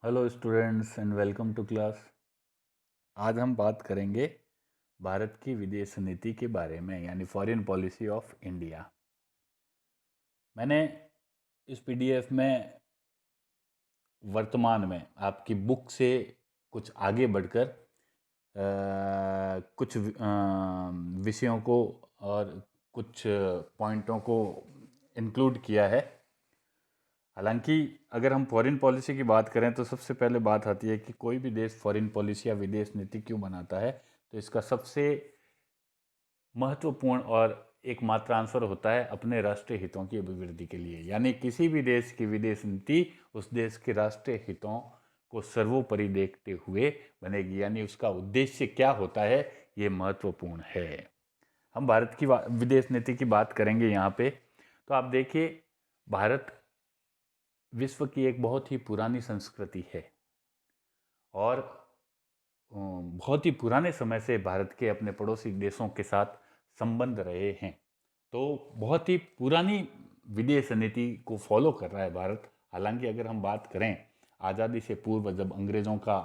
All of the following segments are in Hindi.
Hello students and welcome to class. आज हम बात करेंगे भारत की विदेश नीति के बारे में, यानी फॉरेन पॉलिसी ऑफ इंडिया। मैंने इस पीडीएफ में वर्तमान में आपकी बुक से कुछ आगे बढ़कर कुछ विषयों को और कुछ पॉइंटों को इंक्लूड किया है। हालांकि अगर हम फॉरेन पॉलिसी की बात करें तो सबसे पहले बात आती है कि कोई भी देश फॉरेन पॉलिसी या विदेश नीति क्यों बनाता है। तो इसका सबसे महत्वपूर्ण और एकमात्र आंसर होता है अपने राष्ट्रीय हितों की अभिवृद्धि के लिए, यानी किसी भी देश की विदेश नीति उस देश के राष्ट्रीय हितों को सर्वोपरि देखते हुए बनेगी, यानी उसका उद्देश्य क्या होता है ये महत्वपूर्ण है। हम भारत की विदेश नीति की बात करेंगे यहाँ पे। तो आप देखिए, भारत विश्व की एक बहुत ही पुरानी संस्कृति है और बहुत ही पुराने समय से भारत के अपने पड़ोसी देशों के साथ संबंध रहे हैं। तो बहुत ही पुरानी विदेश नीति को फॉलो कर रहा है भारत। हालांकि अगर हम बात करें आज़ादी से पूर्व, जब अंग्रेज़ों का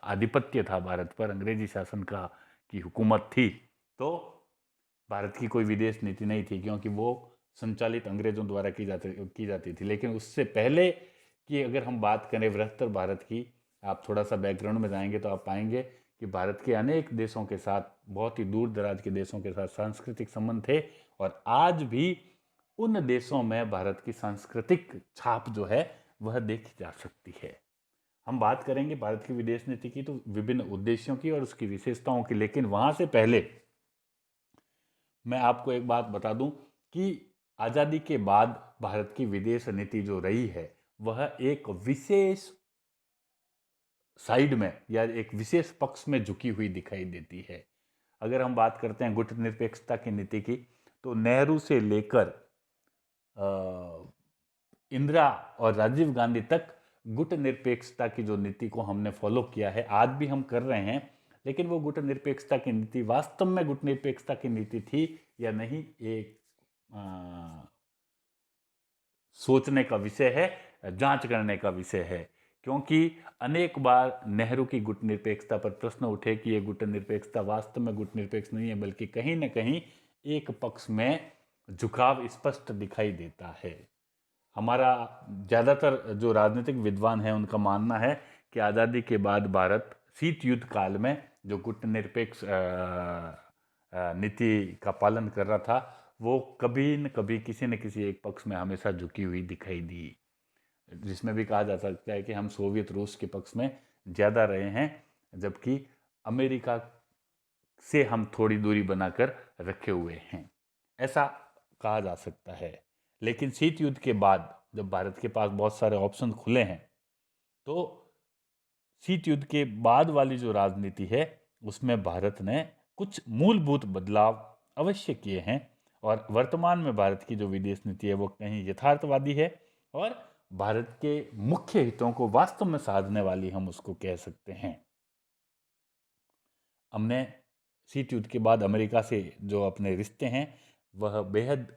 आधिपत्य था भारत पर, अंग्रेजी शासन का की हुकूमत थी, तो भारत की कोई विदेश नीति नहीं थी, क्योंकि वो संचालित अंग्रेज़ों द्वारा की जाती थी। लेकिन उससे पहले की अगर हम बात करें बृहत्तर भारत की, आप थोड़ा सा बैकग्राउंड में जाएंगे तो आप पाएंगे कि भारत के अनेक देशों के साथ, बहुत ही दूर दराज के देशों के साथ सांस्कृतिक संबंध थे, और आज भी उन देशों में भारत की सांस्कृतिक छाप जो है वह देखी जा सकती है। हम बात करेंगे भारत की विदेश नीति की तो विभिन्न उद्देश्यों की और उसकी विशेषताओं की, लेकिन वहां से पहले मैं आपको एक बात बता दूं कि आज़ादी के बाद भारत की विदेश नीति जो रही है वह एक विशेष साइड में या एक विशेष पक्ष में झुकी हुई दिखाई देती है। अगर हम बात करते हैं गुटनिरपेक्षता की नीति की, तो नेहरू से लेकर इंदिरा और राजीव गांधी तक गुटनिरपेक्षता की जो नीति को हमने फॉलो किया है, आज भी हम कर रहे हैं। लेकिन वो गुटनिरपेक्षता की नीति वास्तव में गुटनिरपेक्षता की नीति थी या नहीं, एक सोचने का विषय है, जांच करने का विषय है। क्योंकि अनेक बार नेहरू की गुटनिरपेक्षता पर प्रश्न उठे कि ये गुटनिरपेक्षता वास्तव में गुटनिरपेक्ष नहीं है, बल्कि कहीं न कहीं एक पक्ष में झुकाव स्पष्ट दिखाई देता है। हमारा ज़्यादातर जो राजनीतिक विद्वान हैं उनका मानना है कि आज़ादी के बाद भारत शीत युद्ध काल में जो गुटनिरपेक्ष नीति का पालन कर रहा था, वो कभी न कभी किसी न किसी एक पक्ष में हमेशा झुकी हुई दिखाई दी, जिसमें भी कहा जा सकता है कि हम सोवियत रूस के पक्ष में ज़्यादा रहे हैं, जबकि अमेरिका से हम थोड़ी दूरी बनाकर रखे हुए हैं, ऐसा कहा जा सकता है। लेकिन शीत युद्ध के बाद जब भारत के पास बहुत सारे ऑप्शन खुले हैं, तो शीत युद्ध के बाद वाली जो राजनीति है उसमें भारत ने कुछ मूलभूत बदलाव अवश्य किए हैं, और वर्तमान में भारत की जो विदेश नीति है वो कहीं यथार्थवादी है और भारत के मुख्य हितों को वास्तव में साधने वाली हम उसको कह सकते हैं। हमने शीत युद्ध के बाद अमेरिका से जो अपने रिश्ते हैं वह बेहद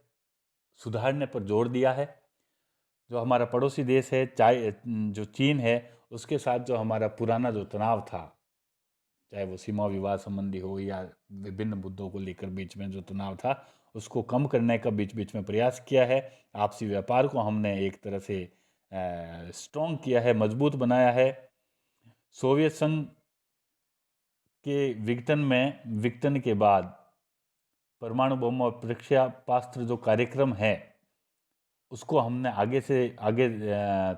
सुधारने पर जोर दिया है। जो हमारा पड़ोसी देश है, चाहे जो चीन है, उसके साथ जो हमारा पुराना जो तनाव था, चाहे वो सीमा विवाद संबंधी हो या विभिन्न मुद्दों को लेकर बीच में जो तनाव था, उसको कम करने का बीच बीच में प्रयास किया है। आपसी व्यापार को हमने एक तरह से स्ट्रॉन्ग किया है, मजबूत बनाया है। सोवियत संघ के विघटन के बाद परमाणु बम और प्रक्षेपास्त्र जो कार्यक्रम है उसको हमने आगे से आगे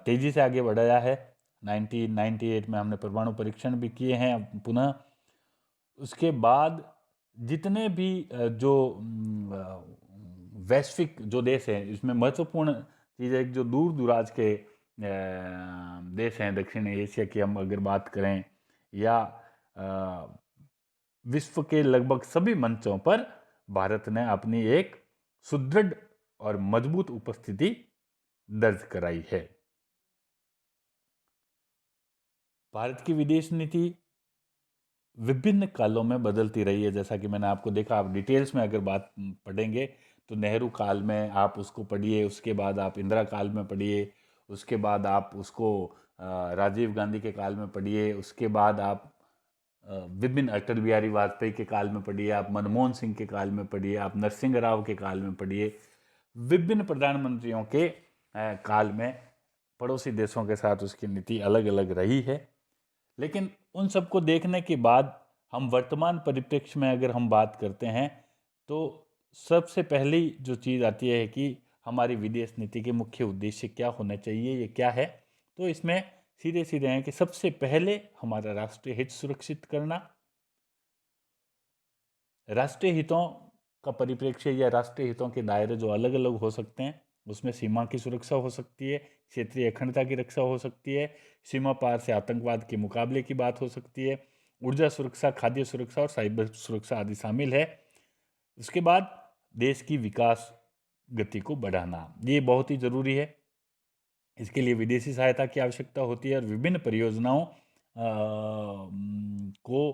तेजी से आगे बढ़ाया है। 1998 में हमने परमाणु परीक्षण भी किए हैं पुनः। उसके बाद जितने भी जो वैश्विक जो देश हैं, इसमें महत्वपूर्ण चीज़ है कि जो दूर दराज के देश हैं, दक्षिण एशिया की हम अगर बात करें, या विश्व के लगभग सभी मंचों पर भारत ने अपनी एक सुदृढ़ और मजबूत उपस्थिति दर्ज कराई है। भारत की विदेश नीति विभिन्न कालों में बदलती रही है, जैसा कि मैंने आपको देखा। आप डिटेल्स में अगर बात पढ़ेंगे तो नेहरू काल में आप उसको पढ़िए, उसके बाद आप इंदिरा काल में पढ़िए, उसके बाद आप उसको राजीव गांधी के काल में पढ़िए, उसके बाद आप विभिन्न अटल बिहारी वाजपेयी के काल में पढ़िए, आप मनमोहन सिंह के काल में पढ़िए, आप नरसिंह राव के काल में पढ़िए, विभिन्न प्रधानमंत्रियों के काल में पड़ोसी देशों के साथ उसकी नीति अलग अलग रही है। लेकिन उन सबको देखने के बाद हम वर्तमान परिप्रेक्ष्य में अगर हम बात करते हैं तो सबसे पहली जो चीज़ आती है कि हमारी विदेश नीति के मुख्य उद्देश्य क्या होने चाहिए, ये क्या है। तो इसमें सीधे सीधे हैं कि सबसे पहले हमारा राष्ट्रीय हित सुरक्षित करना, राष्ट्रीय हितों का परिप्रेक्ष्य या राष्ट्रीय हितों के दायरे जो अलग अलग हो सकते हैं, उसमें सीमा की सुरक्षा हो सकती है, क्षेत्रीय अखंडता की रक्षा हो सकती है, सीमा पार से आतंकवाद के मुकाबले की बात हो सकती है, ऊर्जा सुरक्षा, खाद्य सुरक्षा और साइबर सुरक्षा आदि शामिल है। उसके बाद देश की विकास गति को बढ़ाना, ये बहुत ही ज़रूरी है। इसके लिए विदेशी सहायता की आवश्यकता होती है और विभिन्न परियोजनाओं को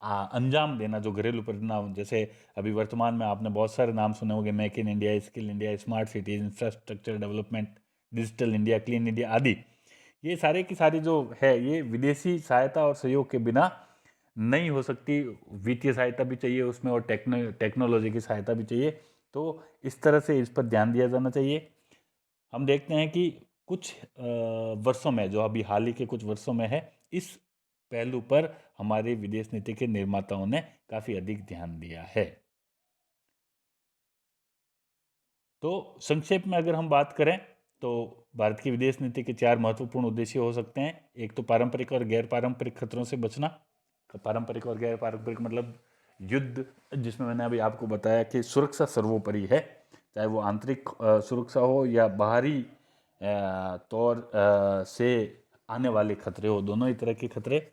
अंजाम देना, जो घरेलू परियोजनाओं, जैसे अभी वर्तमान में आपने बहुत सारे नाम सुने होंगे, make in India, skill India, smart cities, infrastructure development, digital India, clean India आदि। ये सारे की सारी जो है ये विदेशी सहायता और सहयोग के बिना नहीं हो सकती। वित्तीय सहायता भी चाहिए उसमें और टेक्नोलॉजी की सहायता भी चाहिए। तो इस तरह से इस पर ध्यान दिया जाना चाहिए। हम देखते हैं कि कुछ वर्षों में, जो अभी हाल ही के कुछ वर्षों में है, इस पहलू पर हमारे विदेश नीति के निर्माताओं ने काफ़ी अधिक ध्यान दिया है। तो संक्षेप में अगर हम बात करें तो भारत की विदेश नीति के 4 महत्वपूर्ण उद्देश्य हो सकते हैं। एक तो पारंपरिक और गैर पारंपरिक खतरों से बचना। पारंपरिक और गैर पारंपरिक मतलब युद्ध, जिसमें मैंने अभी आपको बताया कि सुरक्षा सर्वोपरि है, चाहे वो आंतरिक सुरक्षा हो या बाहरी तौर से आने वाले खतरे हो, दोनों ही तरह के खतरे।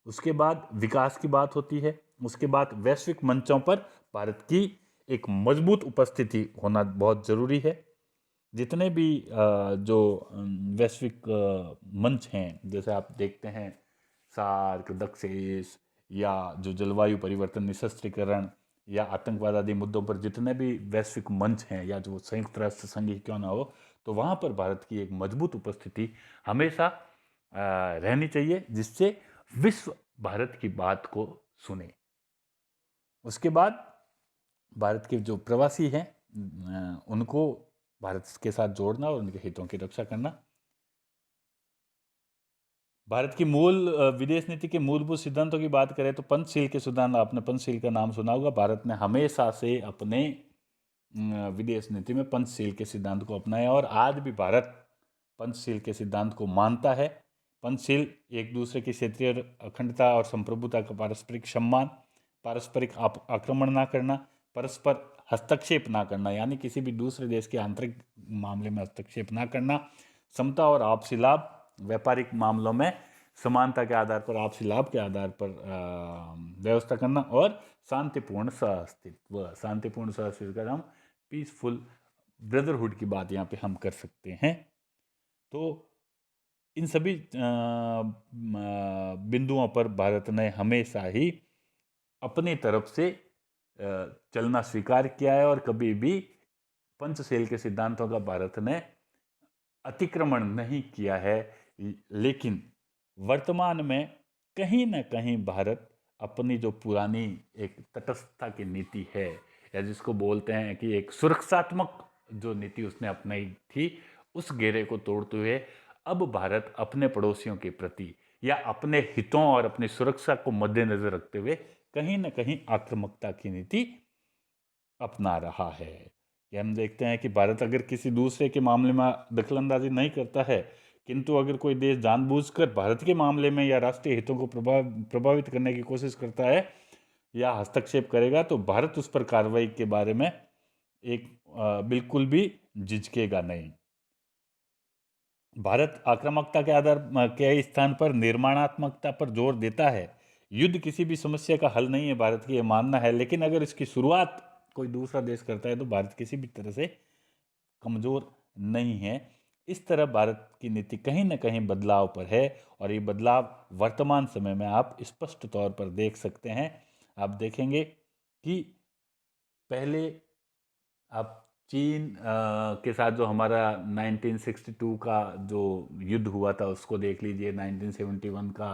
उसके बाद विकास की बात होती है। उसके बाद वैश्विक मंचों पर भारत की एक मजबूत उपस्थिति होना बहुत ज़रूरी है। जितने भी जो वैश्विक मंच हैं, जैसे आप देखते हैं सार्क, दक्षेस, या जो जलवायु परिवर्तन, निशस्त्रीकरण या आतंकवाद आदि मुद्दों पर जितने भी वैश्विक मंच हैं, या जो संयुक्त राष्ट्र संघ ही क्यों ना हो, तो वहाँ पर भारत की एक मजबूत उपस्थिति हमेशा रहनी चाहिए, जिससे विश्व भारत की बात को सुने। उसके बाद भारत के जो प्रवासी हैं उनको भारत के साथ जोड़ना और उनके हितों की रक्षा करना। भारत की मूल विदेश नीति के मूलभूत सिद्धांतों की बात करें तो पंचशील के सिद्धांत, आपने पंचशील का नाम सुना होगा। भारत ने हमेशा से अपने विदेश नीति में पंचशील के सिद्धांत को अपनाया और आज भी भारत पंचशील के सिद्धांत को मानता है। पंचशील एक दूसरे की क्षेत्रीय अखंडता और संप्रभुता का पारस्परिक सम्मान, पारस्परिक आक्रमण ना करना, परस्पर हस्तक्षेप ना करना, यानी किसी भी दूसरे देश के आंतरिक मामले में हस्तक्षेप ना करना, समता और आपसी लाभ, व्यापारिक मामलों में समानता के आधार पर, आपसी लाभ के आधार पर व्यवस्था करना, और शांतिपूर्ण सहअस्तित्व। शांतिपूर्ण सहअस्तित्व का हम पीसफुल ब्रदरहुड की बात यहाँ पे हम कर सकते हैं। तो इन सभी बिंदुओं पर भारत ने हमेशा ही अपनी तरफ से चलना स्वीकार किया है और कभी भी पंचशील के सिद्धांतों का भारत ने अतिक्रमण नहीं किया है। लेकिन वर्तमान में कहीं ना कहीं भारत अपनी जो पुरानी एक तटस्थता की नीति है, या जिसको बोलते हैं कि एक सुरक्षात्मक जो नीति उसने अपनाई थी, उस घेरे को तोड़ते हुए अब भारत अपने पड़ोसियों के प्रति या अपने हितों और अपनी सुरक्षा को मद्देनजर रखते हुए कहीं ना कहीं आक्रामकता की नीति अपना रहा है। कि हम देखते हैं कि भारत अगर किसी दूसरे के मामले में दखलंदाजी नहीं करता है, किंतु अगर कोई देश जानबूझकर भारत के मामले में या राष्ट्रीय हितों को प्रभावित करने की कोशिश करता है या हस्तक्षेप करेगा, तो भारत उस पर कार्रवाई के बारे में एक बिल्कुल भी झिझकेगा नहीं। भारत आक्रामकता के आधार के स्थान पर निर्माणात्मकता पर जोर देता है। युद्ध किसी भी समस्या का हल नहीं है, भारत की यह मानना है, लेकिन अगर इसकी शुरुआत कोई दूसरा देश करता है तो भारत किसी भी तरह से कमज़ोर नहीं है। इस तरह भारत की नीति कहीं ना कहीं बदलाव पर है, और ये बदलाव वर्तमान समय में आप स्पष्ट तौर पर देख सकते हैं। आप देखेंगे कि पहले आप चीन के साथ जो हमारा 1962 का जो युद्ध हुआ था उसको देख लीजिए, 1971 का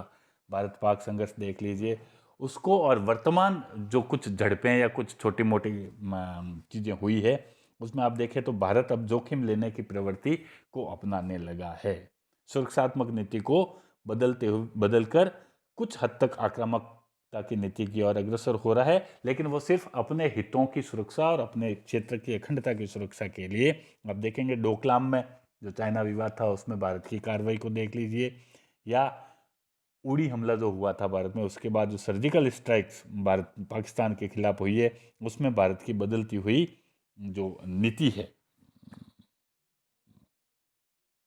भारत पाक संघर्ष देख लीजिए उसको, और वर्तमान जो कुछ झड़पें या कुछ छोटी मोटी चीज़ें हुई है उसमें आप देखें तो भारत अब जोखिम लेने की प्रवृत्ति को अपनाने लगा है। सुरक्षात्मक नीति को बदलकर कुछ हद तक आक्रामकता की नीति की ओर अग्रसर हो रहा है, लेकिन वो सिर्फ अपने हितों की सुरक्षा और अपने क्षेत्र की अखंडता की सुरक्षा के लिए। आप देखेंगे डोकलाम में जो चाइना विवाद था उसमें भारत की कार्रवाई को देख लीजिए, या उड़ी हमला जो हुआ था भारत में, उसके बाद जो सर्जिकल स्ट्राइक्स भारत पाकिस्तान के खिलाफ हुई है उसमें भारत की बदलती हुई जो नीति है,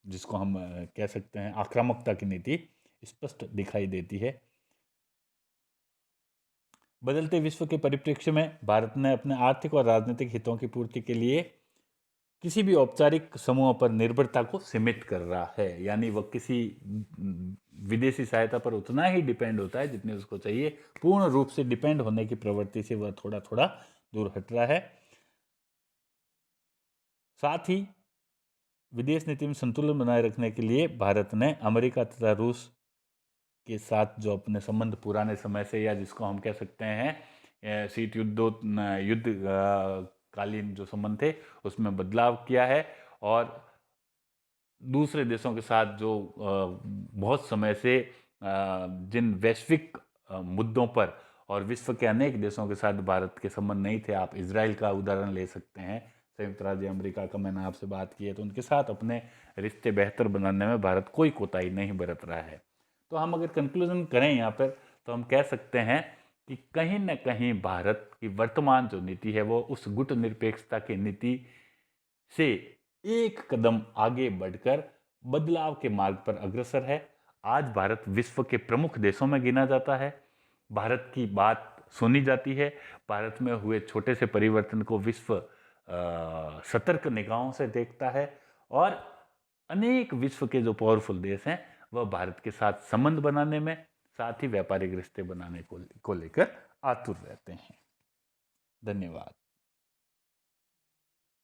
जिसको हम कह सकते हैं आक्रामकता की नीति, स्पष्ट दिखाई देती है। बदलते विश्व के परिप्रेक्ष्य में भारत ने अपने आर्थिक और राजनीतिक हितों की पूर्ति के लिए किसी भी औपचारिक समूह पर निर्भरता को सीमित कर रहा है, यानी वह किसी विदेशी सहायता पर उतना ही डिपेंड होता है जितनी उसको चाहिए। पूर्ण रूप से डिपेंड होने की प्रवृत्ति से वह थोड़ा थोड़ा दूर हट रहा है। साथ ही विदेश नीति में संतुलन बनाए रखने के लिए भारत ने अमेरिका तथा रूस के साथ जो अपने संबंध पुराने समय से, या जिसको हम कह सकते हैं शीत युद्ध कालीन जो संबंध थे उसमें बदलाव किया है, और दूसरे देशों के साथ जो बहुत समय से जिन वैश्विक मुद्दों पर और विश्व के अनेक देशों के साथ भारत के संबंध नहीं थे, आप इजराइल का उदाहरण ले सकते हैं, संयुक्त राज्य अमेरिका का मैंने आपसे बात की है, तो उनके साथ अपने रिश्ते बेहतर बनाने में भारत कोई कोताही नहीं बरत रहा है। तो हम अगर कंक्लूजन करें यहाँ पर तो हम कह सकते हैं कि कहीं न कहीं भारत की वर्तमान जो नीति है वो उस गुट निरपेक्षता की नीति से एक कदम आगे बढ़कर बदलाव के मार्ग पर अग्रसर है। आज भारत विश्व के प्रमुख देशों में गिना जाता है, भारत की बात सुनी जाती है, भारत में हुए छोटे से परिवर्तन को विश्व सतर्क निगाहों से देखता है, और अनेक विश्व के जो पावरफुल देश हैं वह भारत के साथ संबंध बनाने में, साथ ही व्यापारिक रिश्ते बनाने को लेकर आतुर रहते हैं। धन्यवाद।